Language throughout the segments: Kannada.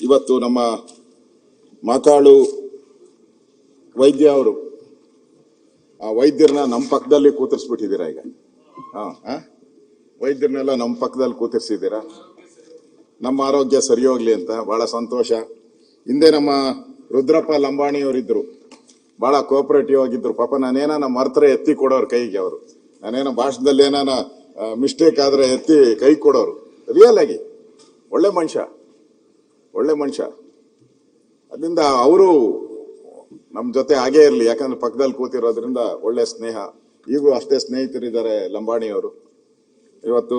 ಇವತ್ತು ನಮ್ಮ ಮಾತಾಳು ವೈದ್ಯ ಅವರು ಆ ವೈದ್ಯರನ್ನ ನಮ್ಮ ಪಕ್ಕದಲ್ಲಿ ಕೂತಿರ್ಸ್ಬಿಟ್ಟಿದ್ದೀರಾ ಈಗ. ವೈದ್ಯರನ್ನೆಲ್ಲ ನಮ್ಮ ಪಕ್ಕದಲ್ಲಿ ಕೂತಿರ್ಸಿದ್ದೀರಾ. ನಮ್ಮ ಆರೋಗ್ಯ ಸರಿ ಹೋಗ್ಲಿ ಅಂತ ಬಹಳ ಸಂತೋಷ. ಹಿಂದೆ ನಮ್ಮ ರುದ್ರಪ್ಪ ಲಂಬಾಣಿ ಅವರಿದ್ರು, ಬಹಳ ಕೋಆಪರೇಟಿವ್ ಆಗಿದ್ರು. ಪಾಪ ನಾನೇನ ಮರ್ತರೆ ಎತ್ತಿ ಕೊಡೋರು ಕೈಗೆ. ಅವರು ನಾನೇನೋ ಭಾಷಣದಲ್ಲಿ ಏನಾನ ಮಿಸ್ಟೇಕ್ ಆದ್ರೆ ಎತ್ತಿ ಕೈ ಕೊಡೋರು. ರಿಯಲ್ ಆಗಿ ಒಳ್ಳೆ ಮನುಷ್ಯ, ಒಳ್ಳೆ ಮನುಷ್ಯ. ಅದರಿಂದ ಅವರು ನಮ್ಮ ಜೊತೆ ಹಾಗೇ ಇರಲಿ, ಯಾಕಂದ್ರೆ ಪಕ್ಕದಲ್ಲಿ ಕೂತಿರೋದ್ರಿಂದ ಒಳ್ಳೆ ಸ್ನೇಹ. ಈಗಲೂ ಅಷ್ಟೇ ಸ್ನೇಹಿತರಿದ್ದಾರೆ ಲಂಬಾಣಿ ಅವರು. ಇವತ್ತು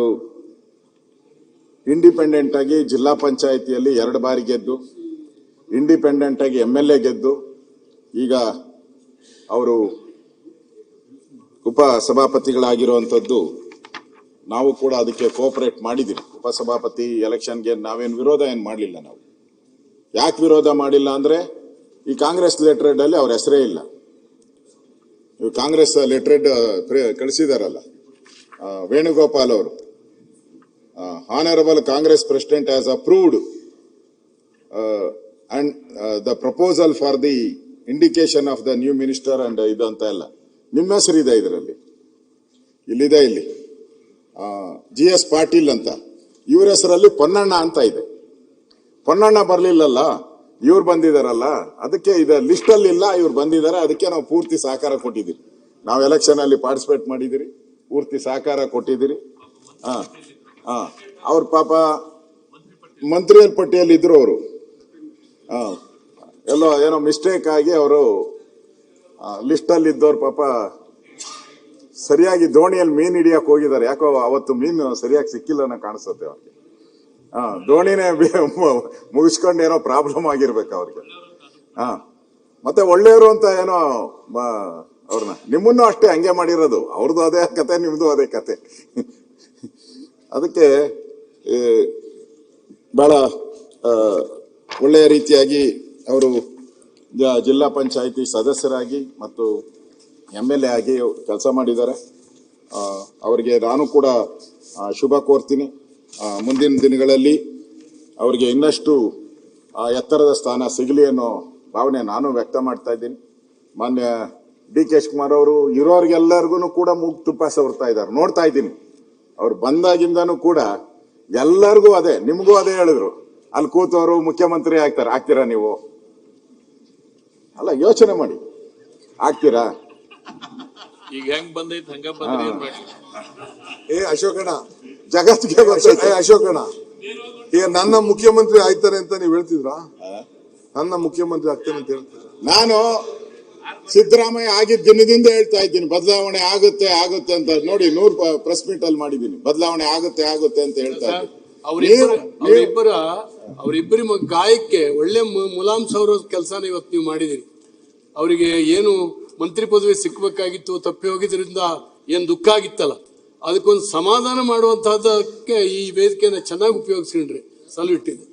ಇಂಡಿಪೆಂಡೆಂಟ್ ಆಗಿ ಜಿಲ್ಲಾ ಪಂಚಾಯಿತಿಯಲ್ಲಿ 2 ಬಾರಿ ಗೆದ್ದು, ಇಂಡಿಪೆಂಡೆಂಟ್ ಆಗಿ MLA ಗೆದ್ದು, ಈಗ ಅವರು ಉಪಸಭಾಪತಿಗಳಾಗಿರುವಂಥದ್ದು. ನಾವು ಕೂಡ ಅದಕ್ಕೆ ಕೋಆಪರೇಟ್ ಮಾಡಿದ್ದೀವಿ. ಉಪಸಭಾಪತಿ ಎಲೆಕ್ಷನ್ಗೆ ನಾವೇನು ವಿರೋಧ ಏನು ಮಾಡಲಿಲ್ಲ. ನಾವು ಯಾಕೆ ವಿರೋಧ ಮಾಡಿಲ್ಲ ಅಂದ್ರೆ, ಈ ಕಾಂಗ್ರೆಸ್ ಲೆಟರ್ಡ್ ಅಲ್ಲಿ ಅವ್ರ ಹೆಸರೇ ಇಲ್ಲ. ಇವು ಕಾಂಗ್ರೆಸ್ ಲೆಟರ್ಡ್ ಕಳಿಸಿದಾರಲ್ಲ ವೇಣುಗೋಪಾಲ್ ಅವರು, honourable Congress president has approved and the proposal for the indication of the new minister and ಇದು ಅಂತ ಎಲ್ಲ ನಿಮ್ಮ ಹೆಸರಿದೆ ಇದರಲ್ಲಿ. ಇಲ್ಲಿದೆ, ಇಲ್ಲಿ GS ಪಾಟೀಲ್ ಅಂತ, ಇವ್ರ ಹೆಸರಲ್ಲಿ ಪೊನ್ನಣ್ಣ ಅಂತ ಇದೆ. ಪೊನ್ನಣ್ಣ ಬರ್ಲಿಲ್ಲಲ್ಲ, ಇವ್ರು ಬಂದಿದಾರಲ್ಲ, ಅದಕ್ಕೆ ಇದು ಲಿಸ್ಟ್ ಅಲ್ಲಿ ಇಲ್ಲ. ಇವ್ರು ಬಂದಿದ್ದಾರೆ, ಅದಕ್ಕೆ ನಾವು ಪೂರ್ತಿ ಸಹಕಾರ ಕೊಟ್ಟಿದ್ದೀರಿ. ನಾವು ಎಲೆಕ್ಷನ್ ಅಲ್ಲಿ ಪಾರ್ಟಿಸಿಪೇಟ್ ಮಾಡಿದಿರಿ, ಪೂರ್ತಿ ಸಹಕಾರ ಕೊಟ್ಟಿದ್ದೀರಿ. ಅವ್ರ ಪಾಪ ಮಂತ್ರಿಯರ ಪಟ್ಟಿಯಲ್ಲಿ ಇದ್ರು ಅವರು. ಎಲ್ಲೋ ಏನೋ ಮಿಸ್ಟೇಕ್ ಆಗಿ ಅವರು ಲಿಸ್ಟ್ ಅಲ್ಲಿ ಇದ್ದವ್ರು ಪಾಪ ಸರಿಯಾಗಿ ದೋಣಿಯಲ್ಲಿ ಮೀನು ಹಿಡಿಯಕ್ಕೆ ಹೋಗಿದ್ದಾರೆ. ಯಾಕೋ ಅವತ್ತು ಮೀನು ಸರಿಯಾಗಿ ಸಿಕ್ಕಿಲ್ಲ ಅನ್ನೋ ಕಾಣಿಸುತ್ತೆ ಅವ್ರಿಗೆ. ದೋಣಿನೇ ಮುಗಿಸ್ಕೊಂಡು ಏನೋ ಪ್ರಾಬ್ಲಮ್ ಆಗಿರ್ಬೇಕು ಅವ್ರಿಗೆ. ಮತ್ತೆ ಒಳ್ಳೆಯವರು ಅಂತ ಏನೋ ಅವ್ರನ್ನ, ನಿಮ್ಮನ್ನು ಅಷ್ಟೇ ಹಂಗೆ ಮಾಡಿರೋದು. ಅವ್ರದ್ದು ಅದೇ ಕತೆ, ನಿಮ್ದು ಅದೇ ಕತೆ. ಅದಕ್ಕೆ ಬಹಳ ಒಳ್ಳೆಯ ರೀತಿಯಾಗಿ ಅವರು ಜಿಲ್ಲಾ ಪಂಚಾಯಿತಿ ಸದಸ್ಯರಾಗಿ ಮತ್ತು MLA ಆಗಿ ಕೆಲಸ ಮಾಡಿದ್ದಾರೆ. ಅವರಿಗೆ ನಾನು ಕೂಡ ಶುಭ ಕೋರ್ತೀನಿ. ಮುಂದಿನ ದಿನಗಳಲ್ಲಿ ಅವರಿಗೆ ಇನ್ನಷ್ಟು ಎತ್ತರದ ಸ್ಥಾನ ಸಿಗಲಿ ಅನ್ನೋ ಭಾವನೆ ನಾನು ವ್ಯಕ್ತ ಮಾಡ್ತಾ ಇದ್ದೀನಿ. ಮಾನ್ಯ DK ಶಿವಕುಮಾರ್ ಅವರು ಇರೋರಿಗೆಲ್ಲರಿಗೂ ಕೂಡ ಮೂಗು ತುಪ್ಪ ಸವರ್ತಾ ಇದ್ದಾರೆ, ನೋಡ್ತಾ ಇದ್ದೀನಿ. ಅವ್ರು ಬಂದಾಗಿಂದನೂ ಕೂಡ ಎಲ್ಲರಿಗೂ ಅದೇ, ನಿಮಗೂ ಅದೇ ಹೇಳಿದ್ರು, ಅಲ್ಲಿ ಕೂತವರು ಮುಖ್ಯಮಂತ್ರಿ ಆಗ್ತೀರಾ ನೀವು? ಅಲ್ಲ, ಯೋಚನೆ ಮಾಡಿ, ಆಗ್ತೀರಾ? ಈಗ ಹೆಂಗ್ ಬಂದೈತೆ ಹಂಗ ಬಂದ್ರಿ. ಅಶೋಕಣ್ಣ, ಜಗತ್ತಿಗೆ ಅಶೋಕಣ್ಣ, ಈಗ ನನ್ನ ಮುಖ್ಯಮಂತ್ರಿ ಆಯ್ತಾರೆ ಅಂತ ನೀವ್ ಹೇಳ್ತಿದ್ರ? ನನ್ನ ಮುಖ್ಯಮಂತ್ರಿ ಆಗ್ತಾನೆ ಅಂತ ಹೇಳ್ತೀರ? ನಾನು ಸಿದ್ದರಾಮಯ್ಯ ಆಗಿದ್ದ ದಿನದಿಂದ ಹೇಳ್ತಾ ಇದ್ದೀನಿ, ಬದಲಾವಣೆ ಆಗುತ್ತೆ ಆಗುತ್ತೆ ಅಂತ. ನೋಡಿ, 100 ಪ್ರೆಸ್ ಮೀಟ್ ಅಲ್ಲಿ ಮಾಡಿದ್ದೀನಿ, ಬದಲಾವಣೆ ಆಗುತ್ತೆ ಆಗುತ್ತೆ ಅಂತ ಹೇಳ್ತಾ ಇದ್ದೀನಿ. ಅವರಿಬ್ಬರ ಗಾಯಕ್ಕೆ ಒಳ್ಳೆ ಮುಲಾಮ್ ಸೌರ ಕೆಲಸನ ಇವತ್ತು ನೀವು ಮಾಡಿದಿರಿ. ಅವರಿಗೆ ಏನು ಮಂತ್ರಿ ಪದವಿ ಸಿಕ್ಕಬೇಕಾಗಿತ್ತು, ತಪ್ಪಿ ಹೋಗಿದ್ರಿಂದ ಏನ್ ದುಃಖ ಆಗಿತ್ತಲ್ಲ, ಅದಕ್ಕೊಂದು ಸಮಾಧಾನ ಮಾಡುವಂತಹದಕ್ಕೆ ಈ ವೇದಿಕೆಯನ್ನು ಚೆನ್ನಾಗಿ ಉಪಯೋಗಿಸ್ಕೊಂಡ್ರಿ. ಸಲ್ಯೂಟ್ ಇದೆ.